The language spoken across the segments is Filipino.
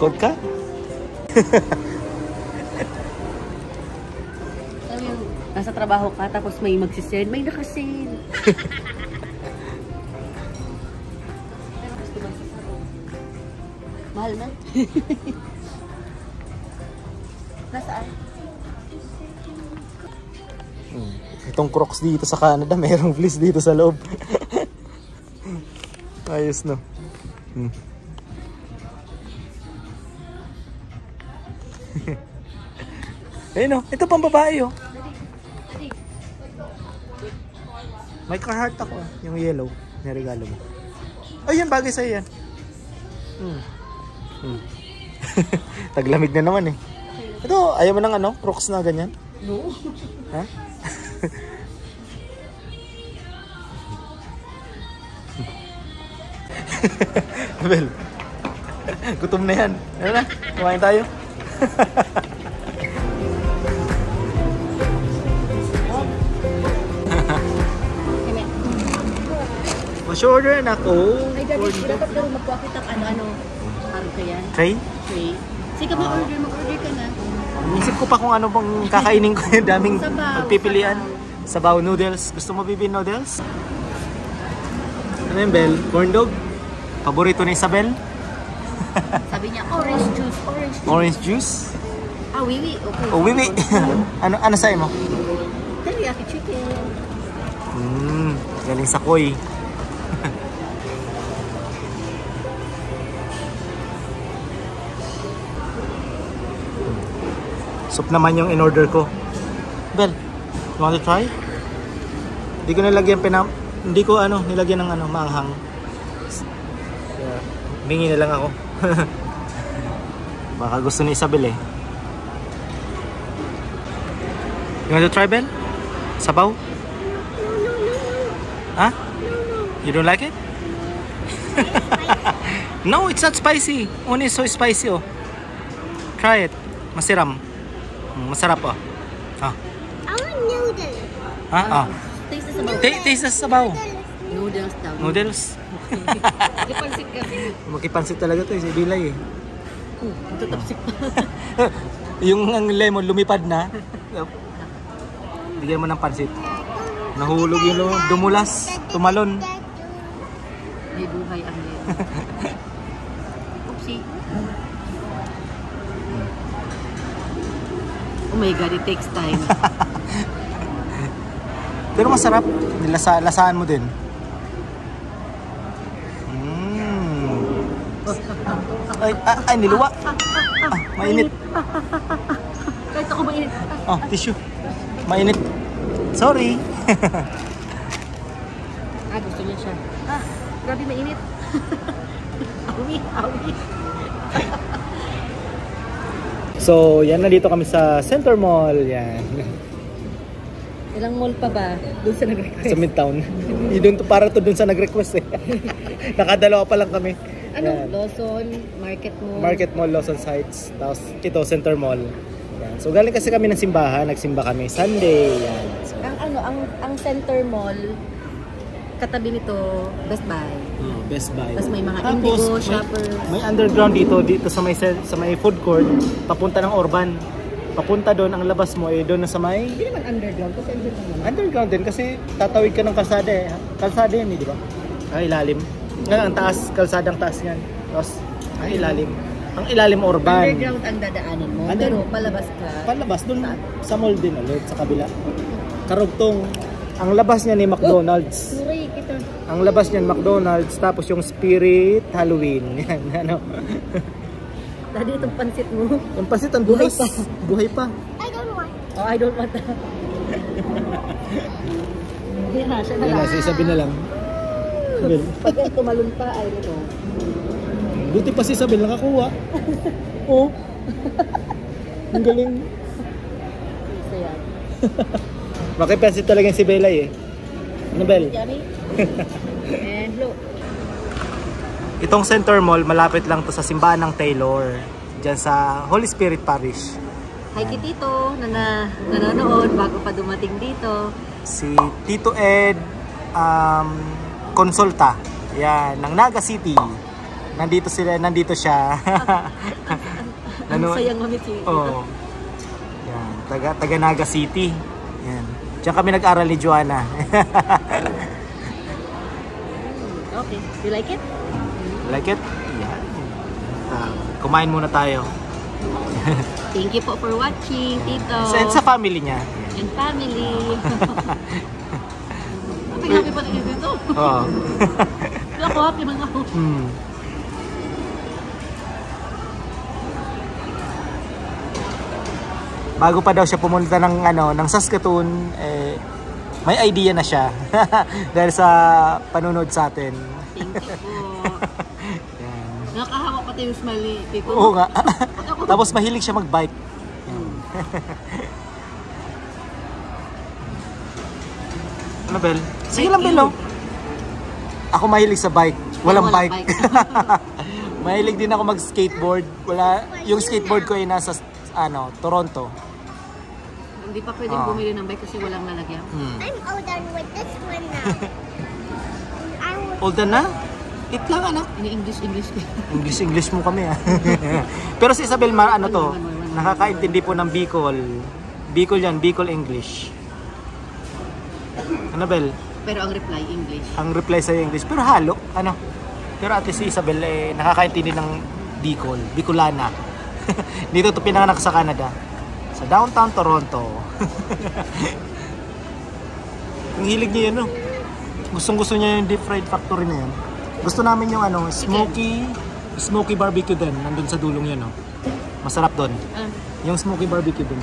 Code ka? Nasa trabaho ka, tapos may magsisend, may nakasend. Mahal na. Nasaan? Itong Crocs dito sa Canada, mayroong fleece dito sa loob. Ayos, no? Ayun, no? Ito pang babae, oh. May ka-heart ako, yung yellow. Niregalo mo. Ay, yan, bagay sa'yo yan. Taglamig na naman, eh. Ito, ayaw mo ng ano? Crocs na ganyan? No. Ha? Abel, gutom na yan. Ano na? Kumain tayo. Mas-order na ako. Ay, dapat daw magpapit ang ano, ano ka yan? Tray? Tray. Sige, mag-order ka na. Inisip ko pa kung ano bang kakainin ko yung daming Sabaw, pagpipilian. Sabaw noodles. Gusto mo bibi noodles? Ano yung Bel? Corn dog? Paborito ni Isabel? Sabi niya, orange juice. Orange juice? Ah, wiwi. Okay. Oh, wiwi. ano sa'yo mo? Teriyaki chicken. Galing sa koy. Soup naman yung in-order ko. Bel, you want to try? Hindi ko nilagyan hindi ko nilagyan ng maanghang. Kaya, bingi na lang ako. Baka gusto ni Isabel eh. You want to try, Bel? Sabaw? Huh? You don't like it? No, it's not spicy. Only so spicy, oh. Try it. Masiram. Masarap, oh. I want noodles. Ha? Taste the sabaw. Taste the sabaw. Noodles daw. Noodles. Ipansit kasi. Makipansit talaga to, si Bilay eh. Tutapsik pa. Yung ang lemon lumipad na. Bigyan mo ng pansit. Nahulog yung lemon. Dumulas. Tumalon. May buhay ang lemon. Oopsie. Oh my God, it takes time. Pero masarap. Lasaan mo din. Ay, niluwa. Mainit. Kahit ako mainit. Oh, tissue. Mainit. Sorry. Gusto niya siya. Grabe mainit. Awi. So, yan, nandito kami sa Center Mall. Yan. Ilang mall pa ba? Doon sa nag-request? Sa Midtown. Para to dun sa nag-request eh. Nakadalawa pa lang kami. Ano? Yan. Lawson, Market Mall. Market Mall, Lawson Heights. Tapos ito, Center Mall. Yan. So, galing kasi kami ng simbahan. Nagsimba kami Sunday. Yan. So, ang Center Mall, katabi nito, Best Buy. Best Buy. Tapos may mga Tapos, Indigo, Shoppers. May underground dito sa may food court, papunta ng Orban. Papunta doon, ang labas mo doon na sa may... Hindi naman underground, kasi Underground din kasi tatawid ka ng kalsada eh. Kalsada yan eh, di ba? Ang ilalim. Ang taas, kalsadang taas yan. Tapos, ang ilalim. Ang ilalim Orban. Underground ang dadaanan mo, pero palabas ka. Palabas, doon sa mall din ulit, sa kabila. Karugtong. Ang labas niya ni McDonald's. Suray kita. Ang labas niyan McDonald's, tapos yung Spirit Halloween. Yan, ano. Dati itong pansit mo. Yung pansit, ang dulas. Buhay pa. I don't want. Oh, I don't want that. Hindi na, siya na Yan lang. na, sabi na lang. Pag tumalon pa, ay ito. Buti pa si Isabel nakakuha. Oh. Ang galing. Isa yan. Makipansit talaga si Belay eh. Ano, Bel? Yummy. And blue. Itong Center Mall, malapit lang to sa simbahan ng Taylor. Diyan sa Holy Spirit Parish. Hi kay Tito na nanonood bago pa dumating dito. Si Tito Ed Consulta. Yan, ng Naga City. nandito siya. Ang sayang mamiti. Oh. Yan, taga Naga City. Yan. Diyan kami nag-aral ni Joanna. Okay. You like it? Like it? Yan. Kumain muna tayo. Thank you po for watching, Tito. Sa family niya. And family. Happy pa rin dito. Oo. Ako, happy man ako. Bago pa daw siya pumunta ng Saskatoon, may idea na siya. Dahil sa panunod sa atin. Thank you po. Nakakahawa pati yung smile, Tito. Oo nga. Tapos mahilig siya mag-bike. Ano, Bel? Sige lang, Bel, oh. Ako mahilig sa bike. Walang bike. Mahilig din ako mag-skateboard. Yung skateboard ko ay nasa Toronto. Hindi pa pwedeng bumili ng bike kasi walang lalagyan. I'm all done with this one now. All done na? It lang, anak. English. English mo kami, ah. Pero si Isabel, nakakaintindi po ng Bicol. Bicol yan, Bicol English. Ano, Bel? Pero ang reply, English. Ang reply sa English. Pero halo, Pero at least si Isabel, nakakaintindi ng Bicol. Bicolana. Dito to pinanganak sa Canada. Sa downtown Toronto. Ang hilig niya yun, no? Gustong-gusto niya yung deep fried factory na yun. Gusto namin yung smoky barbecue din. Nandun sa dulong yun, no? Masarap doon. Yung smoky barbecue din.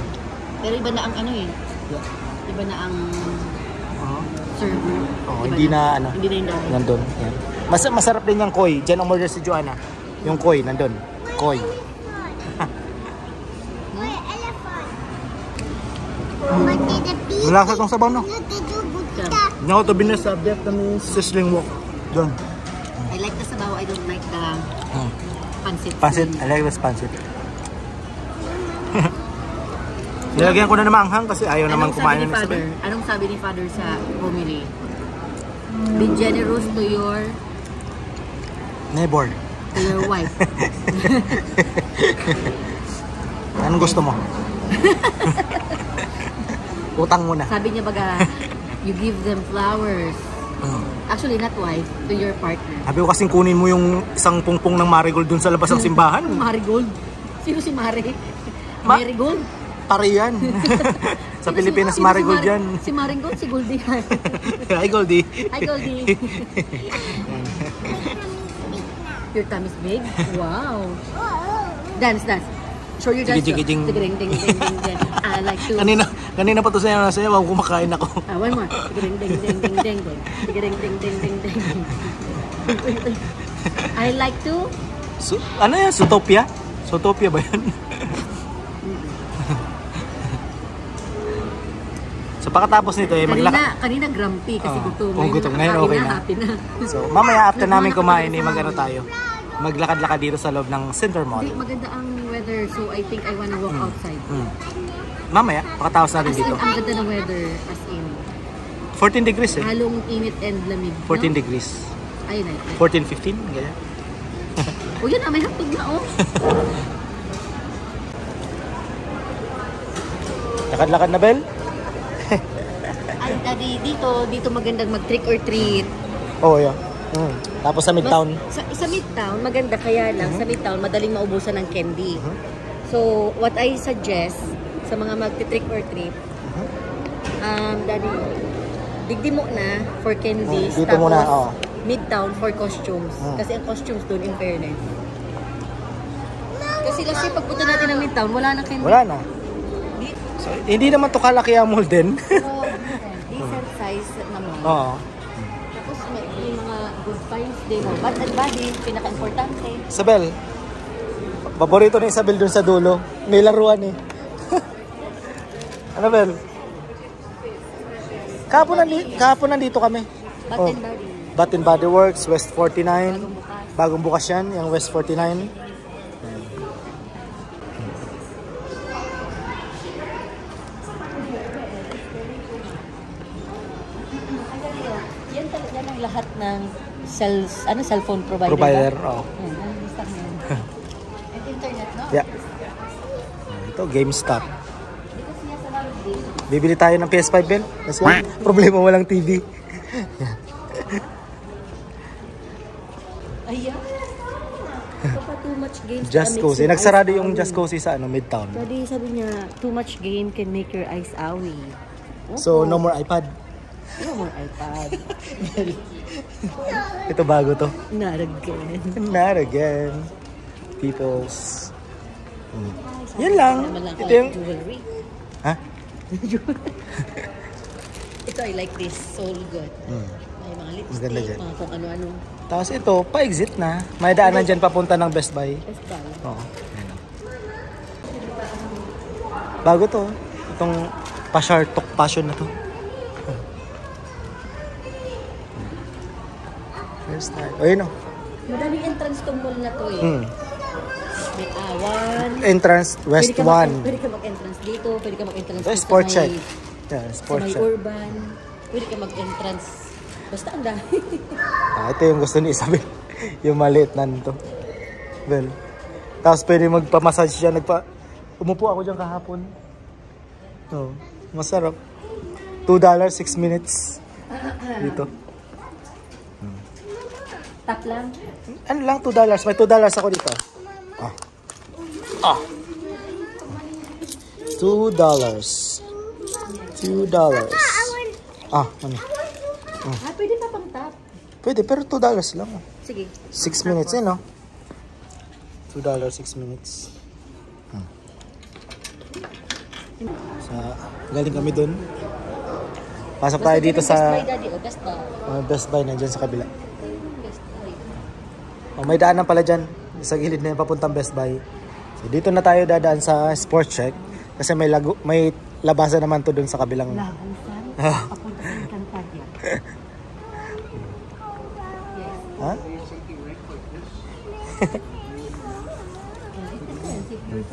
Pero iba na ang Yeah. Iba na ang server. Hindi na Hindi na yung dahil. nandun. Yan. Masarap din yung koi. Diyan ang order si Joanna. Yung koi, nandun. Koi. Wait, elephant. What did the bee? Malasa tong sabaw, no? What did you do? Hindi ako tabi na subject ng sizzling wok. Doon. I like the sabaw. I don't like the pancit. Pancit. I like this pancit. Nilagyan ko na naman anghang kasi ayaw naman kumain ng Isabel. Anong sabi ni Father sa homily? Be generous to your Neighbor. to your wife. Anong gusto mo? Utang muna. Sabi niya baga, you give them flowers. Actually, not wife, to your partner. Sabi ko kasing kunin mo yung isang pungpong ng marigold dun sa labas ng simbahan. Marigold? Sino si Mari? Marigold? Pare yan. Sa Pilipinas, marigold yan. Si Marigold, si Goldie. Hi, Goldie. Hi, Goldie. Your tummy is big? Wow. Dance. Show your dance. Jiggy-jiggy-jing. Ding. I like to. Kanina pa to sa'yo, wag kumakain ako. One more. Ding. I like to. Ano yan? Zootopia? Zootopia ba yan? So pagkatapos nito kanina grumpy kasi gutom. Gutom. Ngayon okay na. Happy na. So mamaya after namin kumain tayo. Maglakad-lakad dito sa loob ng Center Mall. Maganda ang weather so I think I wanna walk outside. Mamaya, pagkatapos natin dito. Ang ganda ng weather as in. 14 degrees eh. Halong init and lamig. 14 degrees. Ayun na. 14, 15, ganyan. Yan may hapog na Lakad-lakad na, Bel? Ay, daddy, dito magandang mag-trick or treat. Yeah. Tapos sa Midtown. Sa Midtown, maganda kaya lang. Sa Midtown, madaling maubusan ng candy. So, what I suggest sa mga mag-trick or treat, daddy, digdi mo na for candies. Dito tapos, muna, Midtown for costumes. Kasi ang costumes doon, in fairness. Kasi last year, pagpunta natin ng Midtown, wala na candy. Wala na. So, hindi naman to kalaki ang mall din. Decent size naman. Oo. Tapos may mga good finds din. Bath and body, pinaka-importante. Isabel, paborito ni Isabel dun sa dulo. May laruan eh. Ano, Bel? Kahapon nandito kami. Bath and body. Bath and Body Works, West 49. Bagong bukas yan, yung West 49. Yan ang lahat ng cellphone provider. Provider, oo. Yan, ang lista mo yan. And internet, no? Yeah. Ito, GameStop. Because niya sa laro game. Bibili tayo ng PS5, Ben. Let's go. Problema walang TV. Ayan. Ito pa too much games. Just Cozy. Nagsarado yung Just Cozy sa Midtown. Daddy, sabi niya, too much game can make your eyes owy. So, no more iPad. No more iPad. Ito bago to. Not again. Not again. Peoples. Yan lang. Ito yung... Jewelry. Ha? Ito, I like this. So good. May mga lipstick, Maganda dyan. mga kung ano-ano. Tapos ito, pa-exit na. May daanan dyan papunta ng Best Buy. Best Buy. Oo. Bago to. Itong pa-Shartok Passion na to. First time. O yun o. Madaming entrance tong mall na to eh. May awan. Entrance West 1. Pwede ka mag-entrance dito. Pwede ka mag-entrance Ito, dito sport sa check. may, Yeah, sa sport may check. urban. Pwede ka mag-entrance. Basta ang dami. Ito yung gusto ni Isabel. Yung maliit na nito. Well, tapos pwede magpa-massage siya. Umupo ako dyan kahapon. Oh, masarap. $2, 6 minutes. Dito. Tap lang. Ano lang, $2. May $2 ako dito. $2. $2. Ano? Pwede pa pang tap. Pwede, pero $2 lang. Sige. 6 minutes eh, no? $2, 6 minutes. Galing kami dun. Pasok tayo dito Best sa Buy, Daddy. O, Best Buy. Best Buy na dyan sa kabila. Best Buy. May daanan pala dyan. Sa gilid na yung papuntang Best Buy. So, dito na tayo dadaan sa Sport Check. Kasi may labasan naman to dun sa kabilang... Lagusan? Papunta sa Encantadia. Yes. Ha?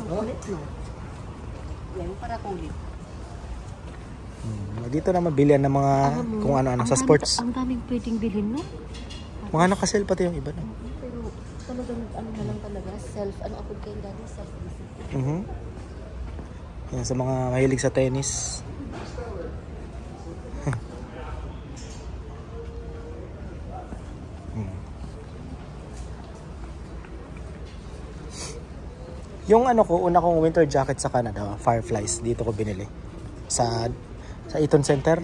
Kulit, no? Yan, para kulit. Dito na mabilihan ng mga kung ano-ano sa sports. Ang daming pwedeng bilhin, no? Mga nakasale pati yung iba, no? Pero talagang ano na lang talaga, ako kayo dati, self-discipline. Yan, sa mga mahilig sa tennis. Yung ano ko, una kong winter jacket sa Canada, Fireflies, dito ko binili. Sa Eaton Center.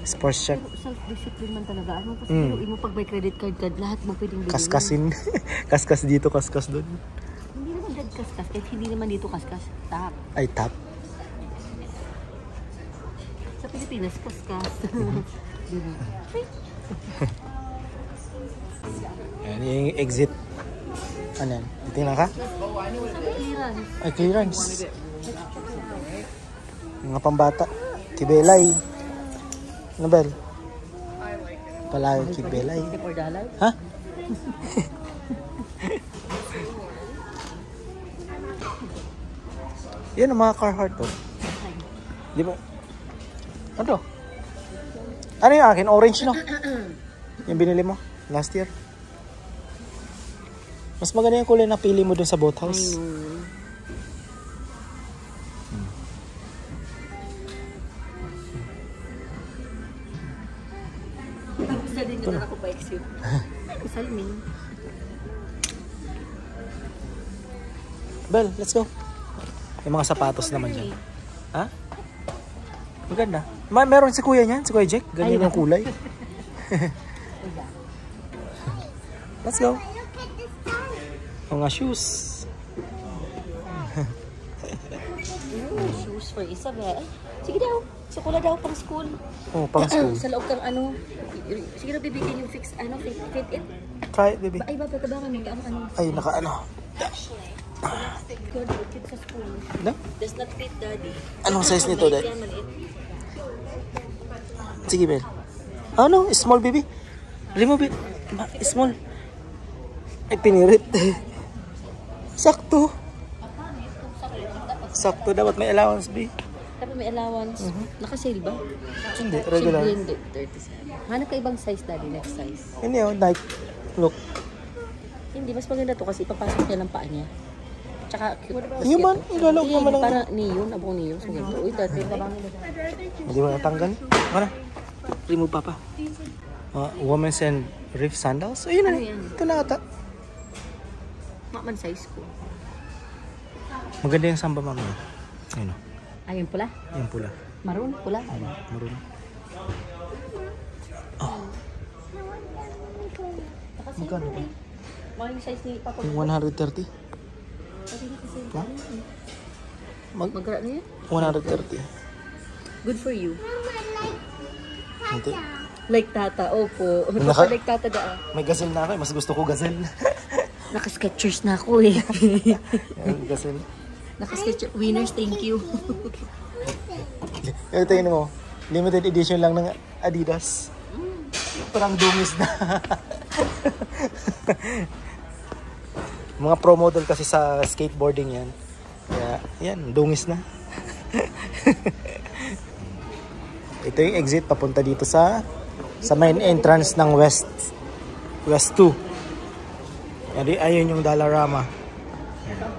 Sports check. Self-discipline man talaga. Ano kasi mo pag may credit card, lahat mo pwedeng bilhin. Kaskasin. Kaskas dito, kaskas doon. Hindi naman dead kaskas. Kahit hindi naman dito kaskas. Tap. Ay, tap. Sa Pilipinas, kaskas. Yan, yung exit. Ano yan? Titingnan ka? Clearance. Ay, clearance. Mga pambata. Kibelay. Ano ba? Palagi kibelay. $54? Ha? Yan ang mga Carhartt to. Di ba? Ano to? Ano yung akin? Orange, no? Yung binili mo last year. Mas maganda yung kulay na pili mo dun sa boathouse. Gusto din ko na ako pa exit. Salming. Bel, let's go. Yung mga sapatos naman dyan. Ha? Maganda. Meron si kuya niyan, si Kuya Jack. Ganyan yung kulay. Let's go. Mga shoes. Shoes for Isabel. Sige daw. Sukula daw pang school. Oh, pang school. Sa loob kang ano. Sige daw bibigyan yung fit it. Try it, baby. Ay, babatabangan mo ang ano. Ay, naka-ano. Good, fit sa school. No? Does not fit, Daddy. Anong size nito, Dad? Yan, maliit. Sige, Bel. Oh, no. Small, baby. Remove it. Small. Ay, pinirit. Sakto. Sakto. Dapat may allowance, baby. Tapos may allowance. Naka-sale ba? Hindi, regular. Hindi, 37. Hanap ka ibang size, daddy. Next size. Hindi oh, Nike. Look. Hindi, mas maganda to kasi ipapasok niya lang paa niya. Tsaka cute. Yung man, ilalaw naman ang... Para neon, abong neon. So, ganito. Uy, dati. Hindi mo natanggal. Mana? Remove papa. Women's and Reef sandals. Ayun na. Ano yan? Ito na ata. Makman size ko. Maganda yung samba mama. Ayun o. Ayun pula. Yung pula. Maroon, pula. Maroon. Magkano ba? Mga yung size ni Papa. Yung 130? Ha? Magkano yan? 130. Good for you. Hindi. Like tata, opo. Naka- Like tata daan. May gazelle na ako. Mas gusto ko gazelle. Naka-sketchers na ako eh. Yung gazelle. Naka-sketchers. Winners, thank you. Yung tingin mo, limited edition lang ng Adidas. Parang dungis na. Mga pro model kasi sa skateboarding yan. Kaya, yan, dungis na. Ito yung exit papunta dito sa main entrance ng West 2. Ayun yung Dollarama.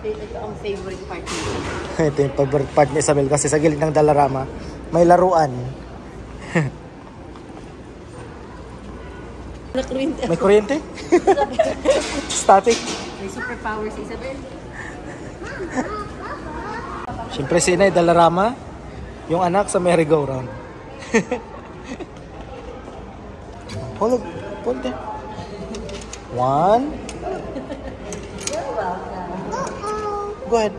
Ito ang favorite part nito. Ito yung favorite part ni Isabel kasi sa gilid ng Dollarama may laruan. May kuryente? Static. May superpowers, Isabel. Siyempre si Inay Dollarama, yung anak sa merry-go-round. Hold it. 1. Go ahead.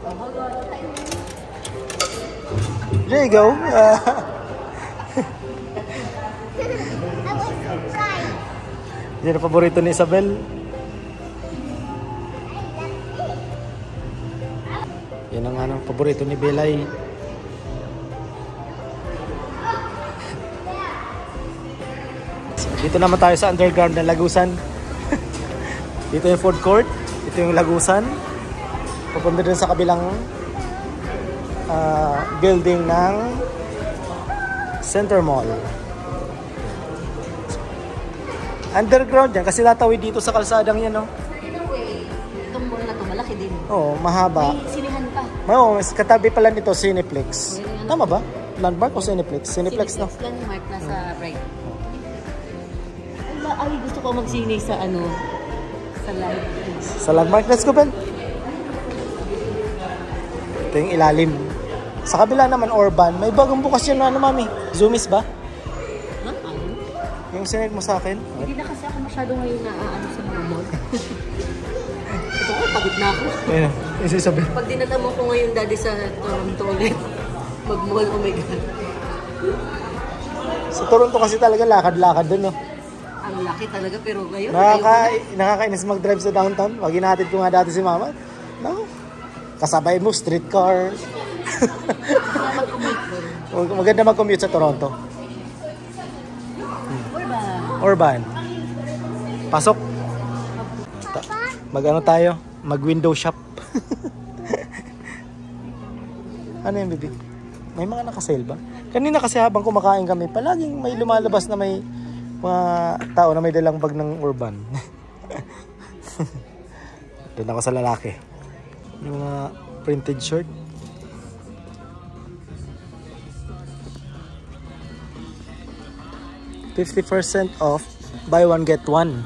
There you go. Yan ang paborito ni Isabel. Yan ang paborito ni Belay. Dito naman tayo sa underground ng Lagusan. Dito yung food court. Ito yung Lagusan. Papunta din sa kabilang building ng Center Mall. Underground yan kasi tatawid dito sa kalsadang yan, no? Anyway, itong mall na to, malaki din. Oo, mahaba. May sinihan pa. Oo, katabi pala nito Cineplex. Tama ba? Landmark o Cineplex? Cineplex, no? Landmark nasa right. Ay, gusto ko magsine sa sa live. Sa Landmark, let's go, Ben. Ito yung ilalim. Sa kabila naman, Urban. May bagong bukas yun na mami. Zoomies ba? Ha? Ano? Yung sinend mo sa akin? Hindi na kasi ako masyado ngayon na sa mga mall. Ito ko, pagod na ako. Ayun, yung sabi. Pag dinatamo ko ngayon, daddy, sa Toronto ulit. Mag-mall, oh my God. Sa Toronto kasi talaga lakad-lakad dun, no? Ang laki talaga, pero ngayon, Nakakainis mag-drive sa downtown. Pag hinatid ko nga dati si mama. No? Kasabay mo, streetcar. Maganda mag-commute sa Toronto. Urban. Pasok. Mag-ano tayo? Mag-window shop. Ano yung baby? May mga nakasale ba? Kanina kasi habang kumakain kami, palaging may lumalabas na may mga tao na may dalang bag ng Urban. Doon ako sa lalaki. Yung mga printed shirt. $50% off, buy one get one.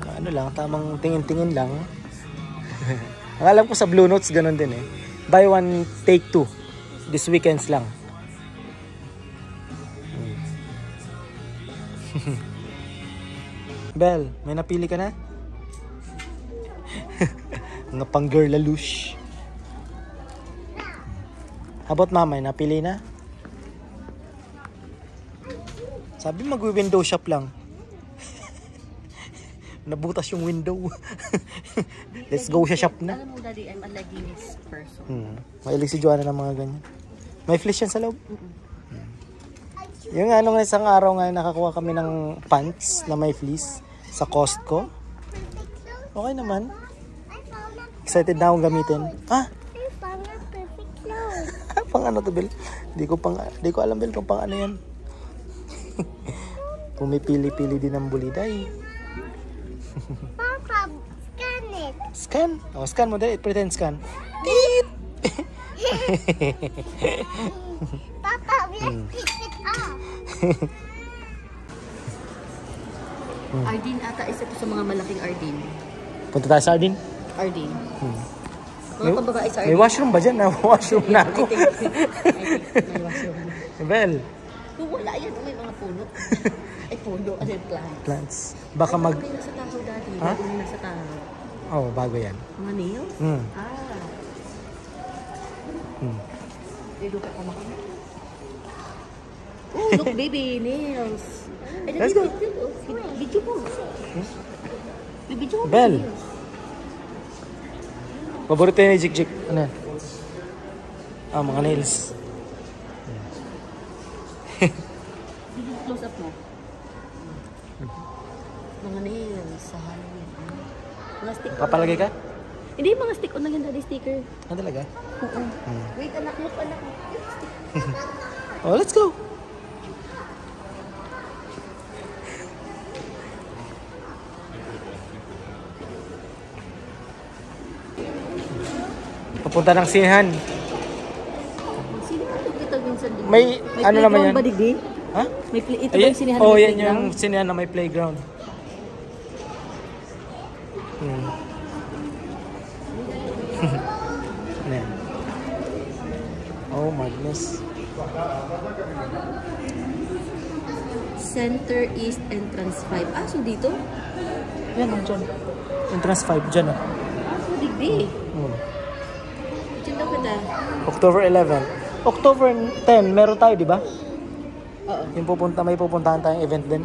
Ano lang, tamang tingin-tingin lang. Ang alam ko sa Blue Notes ganun din eh. Buy one, take two. This weekends lang. Bel, may napili ka na? Mga pang girl lalush. How about mama, may napili na? Sabi mag-window shop lang. Nabutas yung window. Let's go sa shop na. Alam mo, daddy, I'm a leggings person. Mailig si Joanna ng mga ganyan. May fleece yan sa loob. Yung isang araw nga nakakuha kami ng pants na may fleece sa Costco. Okay naman. I found a Excited na akong gamitin. Ah, I found a perfect clothes. pang ano to, Bel? Di ko alam, Bel, kung pang ano yan. Pumipili-pili din ng buliday. Papa, scan it. Scan. Oh, scan mo dali. Pretend scan. Beep! Papa, let's pick it up. Ardeen ata isa to sa mga malaking Ardeen. Punta tayo sa Ardeen. Ardeen. Mga pababae sa May Ardeen. washroom ba dyan? Washroom na ako. I think may washroom. Bel, Kung wala yan, may mga puno. Ay, puno. Ano yung plants? plants. Baka mag... Ano yung nasa taho dati? Ha? Ano yung nasa taho? Oh, bago yan. Mga nails? Hmm. Ah. Hmm. Eduka ka maka. Oh, look, baby, nails. Ay, Let's go. Video mo. Video mo. Bel. Paborito yun ni Jik Jik. Ano yan? Ah, mga nails. Close up mo. Mga nails sa Halloween. Mga stick. Papalagay ka? Hindi, mga stick on lang yan, daddy sticker. Ah, talaga? Oo. Wait, anak, look, anak. Oh, let's go! Papunta ng sinehan. Sino ba ito kita minsan din? May ano naman yan? Ba, Digdi? Ha? May ito ba Ayan, yung sinihan oh, na may yan playground? yung sinehan na may playground. Hmm. Ano yan? Oh, madness. Center East Entrance 5. Ah, so dito? Yan, dyan. Entrance 5, dyan. Ah, so Digdi. Hmm. Diyan daw kita. October 11. October 10, meron tayo, di ba? Oo. Yung may pupuntahan tayong event din.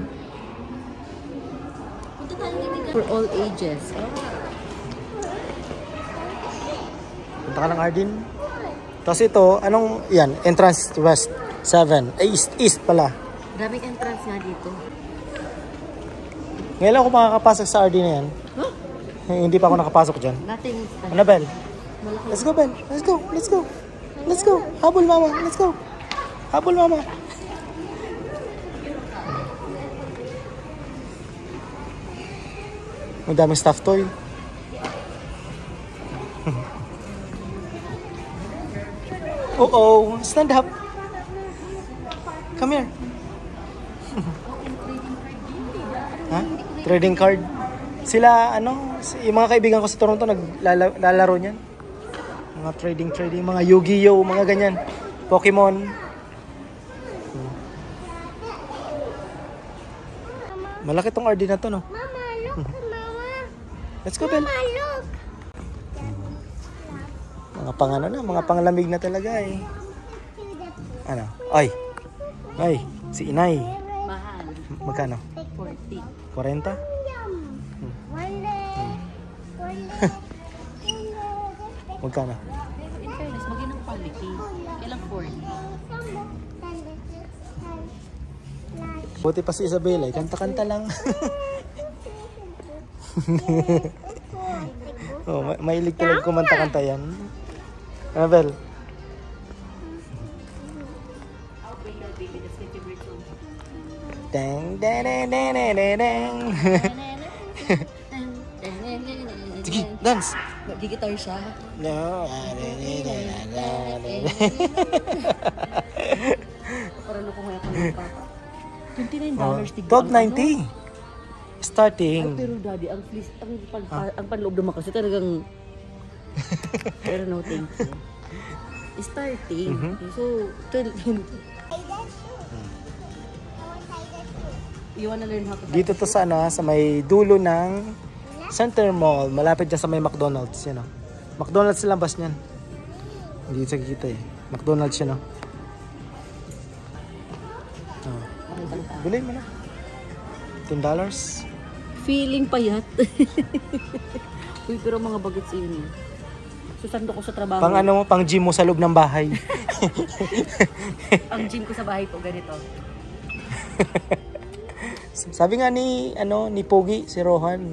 Punta tayo dito. For all ages. Ah. Punta ka ng Ardeen. Tapos ito, anong, yan, entrance west, 7. East pala. Daming entrance nga dito. Ngayon ako makakapasok sa Ardeen na yan. Huh? Hindi pa ako nakapasok dyan. Nothing. Ano, Bel? Malaki. Let's go, Bel. Let's go. Let's go. Let's go. Habol, mama. Let's go. Habol, mama. May daming stuffed toy. Uh-oh. Stand up. Come here. Ha? Trading card. Sila, ano, yung mga kaibigan ko sa Toronto naglalaro niyan. Mga trading, mga Yu-Gi-Oh, mga ganyan. Pokemon. Malaki tong RD na to, no? Mama, look, Mama. Let's go, Bel. Mama, look. Mga pangano na, mga panglamig na talaga eh. Ano? Ay. Ay, si Inay. Mahal. Magkano? 40. 40? Magkano? In fairness, maging ng quality. Kailang 40. Buti pa si Isabela, kanta-kanta lang. Oh, mahilig talaga kumanta-kanta yan. Annabel. Dang, dang, dang, dang, dang, dang, dang. Sige, dance. Nag-gitar siya. No. Para luko ngayon ko ng papa. $29 Oh, tig- $12.90. Starting. Ay, pero daddy, ang please, ang panloob naman kasi talagang pero no thank you. Starting. So, 12. You wanna learn how to Dito to sa ano, sa may dulo ng Center Mall, malapit dyan sa may McDonald's, yan o. McDonald's sa labas niyan. Hindi sa kikita eh. McDonald's yan o. Oh. Bilhin mo na. $10. Feeling payat. Uy, pero mga bagets yun eh. Susando ko sa trabaho. Pang ano mo, pang gym mo sa loob ng bahay. Ang gym ko sa bahay po, ganito. Sabi nga ni, ano, ni Pogi, si Rohan,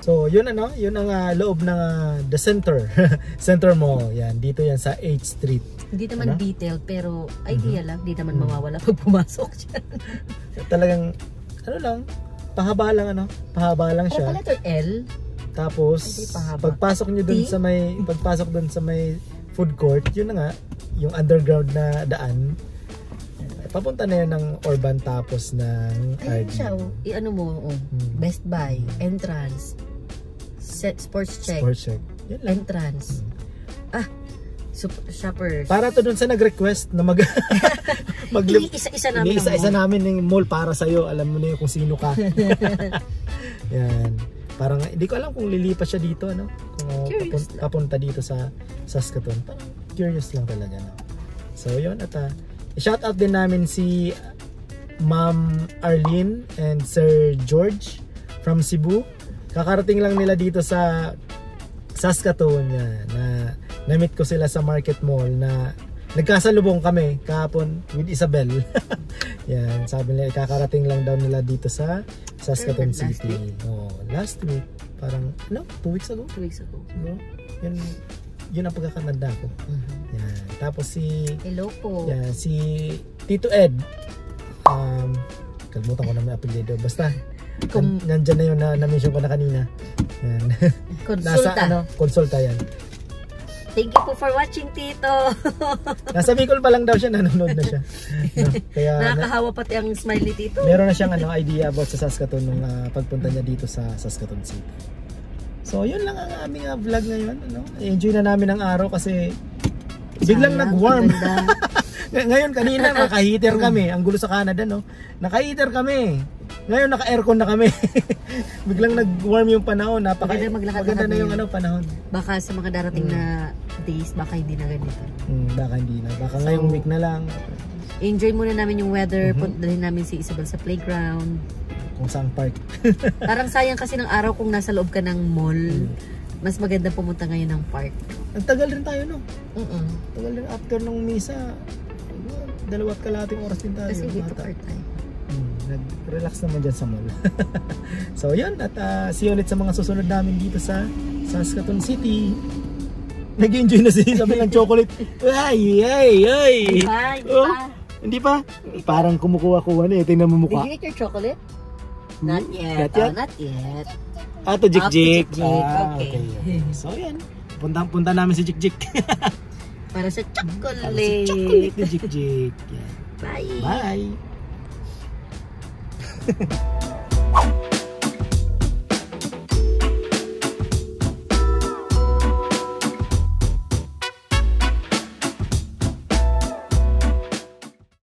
So, yun ano, yun ang loob ng the center. Center Mall. Yan, dito yan sa 8th Street. Hindi naman detail, pero idea lang. Hindi naman mawawala pag pumasok siya. Talagang, ano lang, pahaba lang ano. Pahaba lang siya. Letter L. Tapos, pagpasok nyo dun sa may, food court, yun na nga, yung underground na daan. Papunta na yun ng Urban tapos ng Ayun RD. siya, i-ano mo, Best Buy, entrance, sports check, Yan lang. entrance. Shoppers. Para to dun sa nag-request na Isa-isa namin. Isa namin yung mall para sa'yo. Alam mo na yung kung sino ka. Yan. Parang hindi ko alam kung lilipat siya dito, ano? Kung papunta dito sa Saskatoon. Parang curious lang talaga, no? So, yun. At shout out din namin si Ma'am Arlene and Sir George from Cebu. Kakarating lang nila dito sa Saskatoon na na-meet ko sila sa Market Mall na nagkasalubong kami kahapon with Isabel. Yan, sabi nila ikakarating lang daw nila dito sa Saskatoon City. Last week, parang 2 weeks ago. 2 weeks ago. No? Yun ang pagkakananda ko. Yan. Tapos hello po. Yan, si Tito Ed. Kalimutan ko na may apelyido. Basta nandyan na yun na mention ko na kanina. Yan. Konsulta. Konsulta yan. Thank you po for watching, Tito. Nasa Bicol pa lang daw siya, nanonood na siya. No? Kaya nakakahawa pati ang smiley, Tito. Meron na siyang idea about sa Saskatoon nung pagpunta niya dito sa Saskatoon City. So, yun lang ang aming vlog ngayon. Enjoy na namin ang araw kasi biglang nag-warm. Ngayon, kanina, naka-heater kami. Ang gulo sa Canada, no? Naka-heater kami. Ngayon, naka-aircon na kami. Biglang nag-warm yung panahon. Maganda na yung panahon. Baka sa mga darating na days, baka hindi na ganito. Baka hindi na. Baka ngayong week na lang. Enjoy muna namin yung weather. Dalhin namin si Isabel sa playground. Kung saan park. Parang sayang kasi ng araw kung nasa loob ka ng mall. Mas maganda pumunta ngayon ng park. Ang tagal rin tayo, no? Tagal rin after nung misa. 2.5 oras din tayo. Kasi dito part-time. Nag-relax naman dyan sa mall. So yun, at see you ulit sa mga susunod namin dito sa Saskatoon City. Nag-enjoy na si Isabel ng chocolate. Ay! Hindi pa? Parang kumukuha-kuha na eh. Tingnan mo mukha. Did you get your chocolate? Not yet. Not yet. To Jik-Jik. Okay. So yan. Punta namin si Jik-Jik. Para sa chocolate. Chocolate ni Jik-Jik. Bye. Bye.